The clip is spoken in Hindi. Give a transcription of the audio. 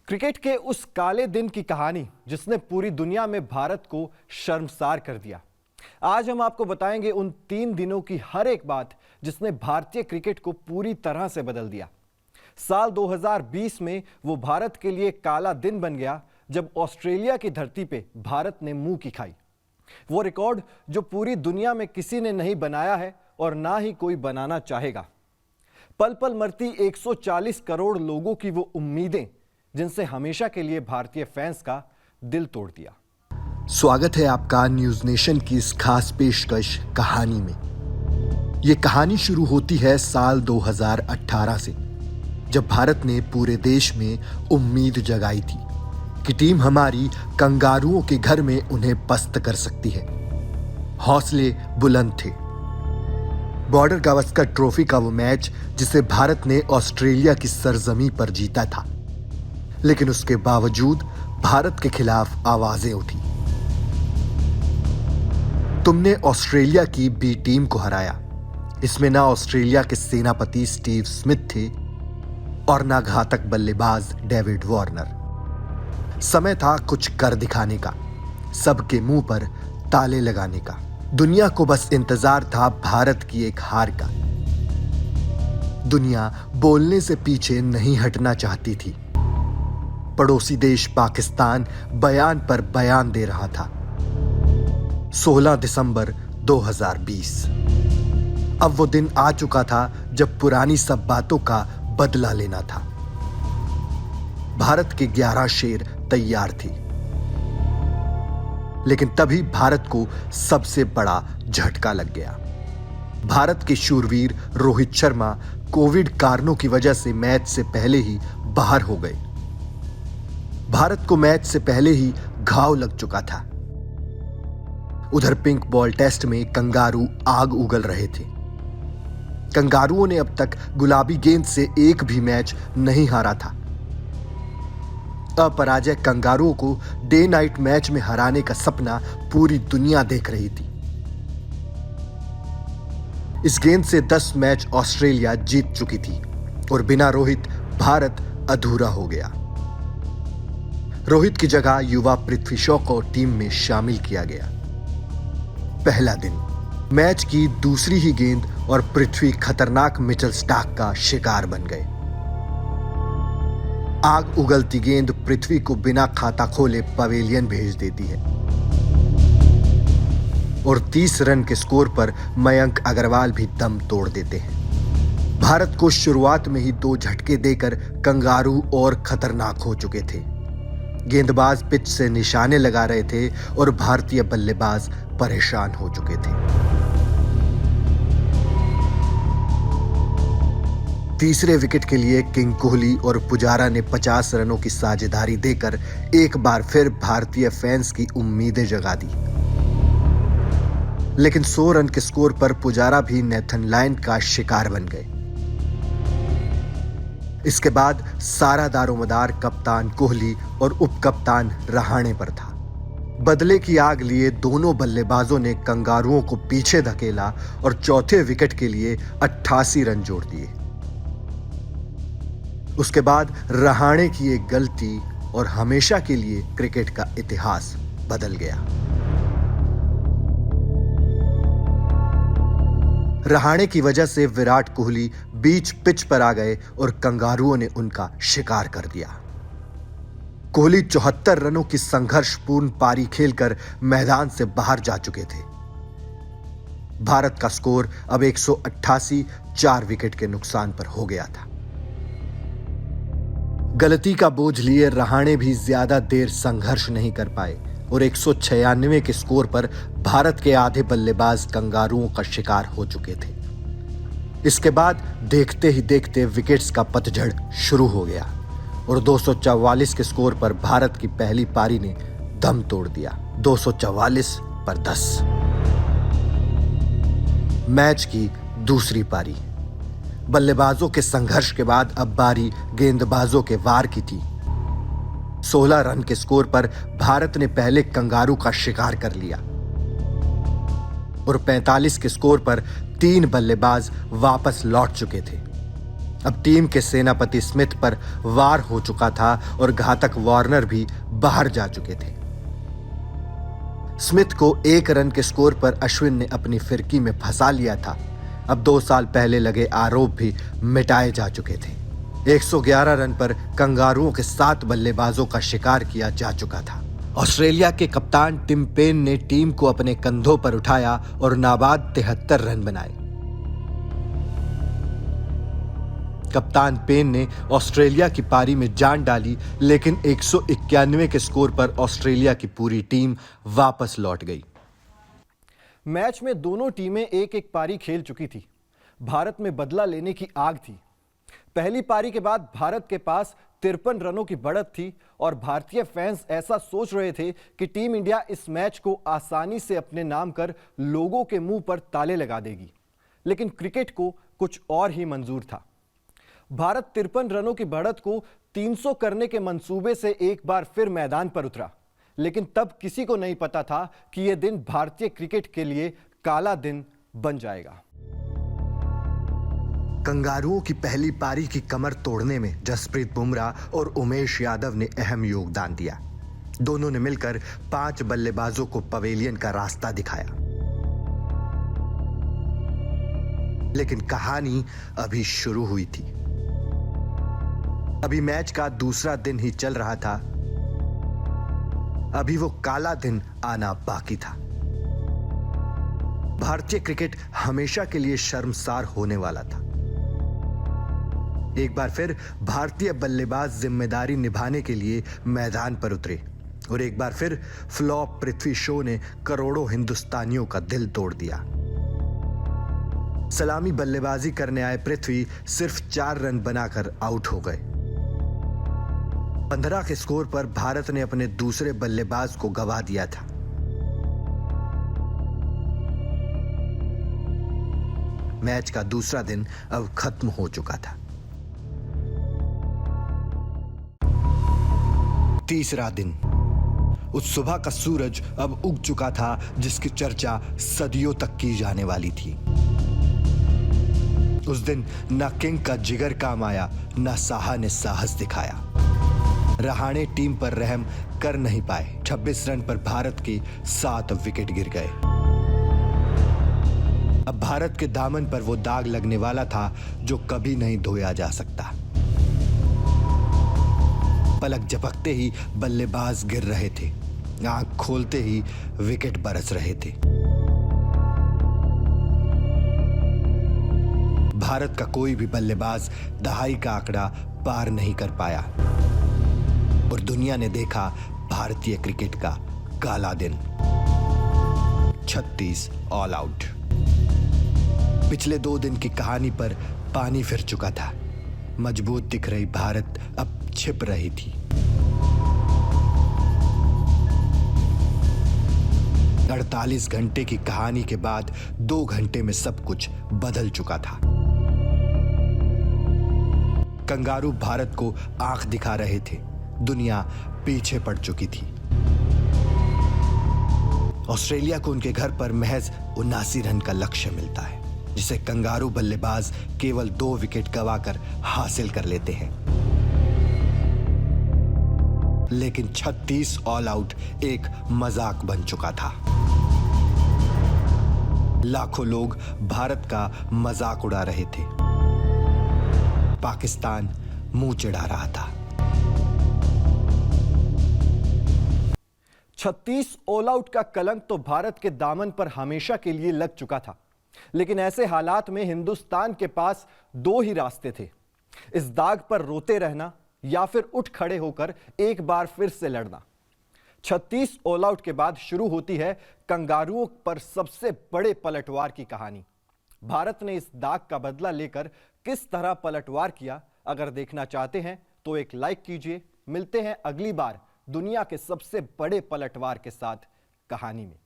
क्रिकेट के उस काले दिन की कहानी जिसने पूरी दुनिया में भारत को शर्मसार कर दिया। आज हम आपको बताएंगे उन 3 दिनों की हर एक बात जिसने भारतीय क्रिकेट को पूरी तरह से बदल दिया। साल 2020 में वो भारत के लिए काला दिन बन गया जब ऑस्ट्रेलिया की धरती पे भारत ने मुंह की खाई। वो रिकॉर्ड जो पूरी दुनिया में किसी ने नहीं बनाया है और ना ही कोई बनाना चाहेगा। पल पल मरती 140 करोड़ लोगों की वो उम्मीदें जिनसे हमेशा के लिए भारतीय फैंस का दिल तोड़ दिया। स्वागत है आपका न्यूज नेशन की इस खास पेशकश कहानी में। ये कहानी शुरू होती है साल 2018 से, जब भारत ने पूरे देश में उम्मीद जगाई थी कि टीम हमारी कंगारुओं के घर में उन्हें पस्त कर सकती है। हौसले बुलंद थे। बॉर्डर गावस्कर ट्रॉफी का वो मैच जिसे भारत ने ऑस्ट्रेलिया की सरजमी पर जीता था, लेकिन उसके बावजूद भारत के खिलाफ आवाजें उठी। तुमने ऑस्ट्रेलिया की बी टीम को हराया। इसमें ना ऑस्ट्रेलिया के सेनापति स्टीव स्मिथ थे और ना घातक बल्लेबाज डेविड वार्नर। समय था कुछ कर दिखाने का, सबके मुंह पर ताले लगाने का। दुनिया को बस इंतजार था भारत की एक हार का। दुनिया बोलने से पीछे नहीं हटना चाहती थी। पड़ोसी देश पाकिस्तान बयान पर बयान दे रहा था। 16 दिसंबर 2020। अब वो दिन आ चुका था जब पुरानी सब बातों का बदला लेना था। भारत के 11 शेर तैयार थे, लेकिन तभी भारत को सबसे बड़ा झटका लग गया। भारत के शूरवीर रोहित शर्मा कोविड कारणों की वजह से मैच से पहले ही बाहर हो गए। भारत को मैच से पहले ही घाव लग चुका था। उधर पिंक बॉल टेस्ट में कंगारू आग उगल रहे थे। कंगारुओं ने अब तक गुलाबी गेंद से एक भी मैच नहीं हारा था। अपराजय कंगारुओं को डे नाइट मैच में हराने का सपना पूरी दुनिया देख रही थी। इस गेंद से 10 मैच ऑस्ट्रेलिया जीत चुकी थी और बिना रोहित भारत अधूरा हो गया। रोहित की जगह युवा पृथ्वी शॉ को टीम में शामिल किया गया। पहला दिन, मैच की दूसरी ही गेंद और पृथ्वी खतरनाक मिचेल स्टार्क का शिकार बन गए। आग उगलती गेंद पृथ्वी को बिना खाता खोले पवेलियन भेज देती है और 30 रन के स्कोर पर मयंक अग्रवाल भी दम तोड़ देते हैं। भारत को शुरुआत में ही 2 झटके देकर कंगारू और खतरनाक हो चुके थे। गेंदबाज पिच से निशाने लगा रहे थे और भारतीय बल्लेबाज परेशान हो चुके थे। तीसरे विकेट के लिए किंग कोहली और पुजारा ने 50 रनों की साझेदारी देकर एक बार फिर भारतीय फैंस की उम्मीदें जगा दी। लेकिन 100 रन के स्कोर पर पुजारा भी नेथन लायन का शिकार बन गए। इसके बाद सारा दारोमदार कप्तान कोहली और उपकप्तान रहाणे पर था। बदले की आग लिए दोनों बल्लेबाजों ने कंगारुओं को पीछे धकेला और चौथे विकेट के लिए 88 रन जोड़ दिए। उसके बाद रहाणे की एक गलती और हमेशा के लिए क्रिकेट का इतिहास बदल गया। रहाणे की वजह से विराट कोहली बीच पिच पर आ गए और कंगारुओं ने उनका शिकार कर दिया। कोहली 74 रनों की संघर्षपूर्ण पारी खेलकर मैदान से बाहर जा चुके थे। भारत का स्कोर अब 188 4 विकेट के नुकसान पर हो गया था। गलती का बोझ लिए रहाणे भी ज्यादा देर संघर्ष नहीं कर पाए और 196 के स्कोर पर भारत के आधे बल्लेबाज कंगारुओं का शिकार हो चुके थे। इसके बाद देखते ही देखते विकेट्स का पतझड़ शुरू हो गया और 244 के स्कोर पर भारत की पहली पारी ने दम तोड़ दिया। 244 पर 10। मैच की दूसरी पारी। बल्लेबाजों के संघर्ष के बाद अब बारी गेंदबाजों के वार की थी। 16 रन के स्कोर पर भारत ने पहले कंगारू का शिकार कर लिया और 45 के स्कोर पर 3 बल्लेबाज वापस लौट चुके थे। अब टीम के सेनापति स्मिथ पर वार हो चुका था और घातक वार्नर भी बाहर जा चुके थे। स्मिथ को 1 रन के स्कोर पर अश्विन ने अपनी फिरकी में फंसा लिया था। अब 2 साल पहले लगे आरोप भी मिटाए जा चुके थे। 111 रन पर कंगारुओं के 7 बल्लेबाजों का शिकार किया जा चुका था। ऑस्ट्रेलिया के कप्तान टिम पेन ने टीम को अपने कंधों पर उठाया और नाबाद 73 रन बनाए। कप्तान पेन ने ऑस्ट्रेलिया की पारी में जान डाली, लेकिन 191 के स्कोर पर ऑस्ट्रेलिया की पूरी टीम वापस लौट गई। मैच में दोनों टीमें एक एक पारी खेल चुकी थी। भारत में बदला लेने की आग थी। पहली पारी के बाद भारत के पास 53 रनों की बढ़त थी और भारतीय फैंस ऐसा सोच रहे थे कि टीम इंडिया इस मैच को आसानी से अपने नाम कर लोगों के मुंह पर ताले लगा देगी। लेकिन क्रिकेट को कुछ और ही मंजूर था। भारत 53 रनों की बढ़त को 300 करने के मंसूबे से एक बार फिर मैदान पर उतरा, लेकिन तब किसी को नहीं पता था कि यह दिन भारतीय क्रिकेट के लिए काला दिन बन जाएगा। कंगारुओं की पहली पारी की कमर तोड़ने में जसप्रीत बुमराह और उमेश यादव ने अहम योगदान दिया। दोनों ने मिलकर 5 बल्लेबाजों को पवेलियन का रास्ता दिखाया। लेकिन कहानी अभी शुरू हुई थी। अभी मैच का दूसरा दिन ही चल रहा था। अभी वो काला दिन आना बाकी था। भारतीय क्रिकेट हमेशा के लिए शर्मसार होने वाला था। एक बार फिर भारतीय बल्लेबाज जिम्मेदारी निभाने के लिए मैदान पर उतरे और एक बार फिर फ्लॉप पृथ्वी शो ने करोड़ों हिंदुस्तानियों का दिल तोड़ दिया। सलामी बल्लेबाजी करने आए पृथ्वी सिर्फ 4 रन बनाकर आउट हो गए। 15 के स्कोर पर भारत ने अपने दूसरे बल्लेबाज को गंवा दिया था। मैच का दूसरा दिन अब खत्म हो चुका था। तीसरा दिन। उस सुबह का सूरज अब उग चुका था जिसकी चर्चा सदियों तक की जाने वाली थी। उस दिन न किंग का जिगर काम आया, न साहा ने साहस दिखाया। रहाणे टीम पर रहम कर नहीं पाए। 26 रन पर भारत के 7 विकेट गिर गए। अब भारत के दामन पर वो दाग लगने वाला था जो कभी नहीं धोया जा सकता। पलक झपकते ही बल्लेबाज गिर रहे थे, आंख खोलते ही विकेट बरस रहे थे। भारत का कोई भी बल्लेबाज दहाई का आंकड़ा पार नहीं कर पाया और दुनिया ने देखा भारतीय क्रिकेट का काला दिन। 36 ऑल आउट। पिछले 2 दिन की कहानी पर पानी फिर चुका था। मजबूत दिख रही भारत अब छिप रही थी। 48 घंटे की कहानी के बाद 2 घंटे में सब कुछ बदल चुका था। कंगारू भारत को आंख दिखा रहे थे। दुनिया पीछे पड़ चुकी थी। ऑस्ट्रेलिया को उनके घर पर महज 79 रन का लक्ष्य मिलता है, जिसे कंगारू बल्लेबाज केवल 2 विकेट गंवाकर हासिल कर लेते हैं। लेकिन 36 ऑल आउट एक मजाक बन चुका था। लाखों लोग भारत का मजाक उड़ा रहे थे। पाकिस्तान मुंह चिढ़ा रहा था। 36 ऑल आउट का कलंक तो भारत के दामन पर हमेशा के लिए लग चुका था। लेकिन ऐसे हालात में हिंदुस्तान के पास 2 ही रास्ते थे। इस दाग पर रोते रहना या फिर उठ खड़े होकर एक बार फिर से लड़ना। 36 ऑल आउट के बाद शुरू होती है कंगारुओं पर सबसे बड़े पलटवार की कहानी। भारत ने इस दाग का बदला लेकर किस तरह पलटवार किया, अगर देखना चाहते हैं तो एक लाइक कीजिए। मिलते हैं अगली बार दुनिया के सबसे बड़े पलटवार के साथ कहानी में।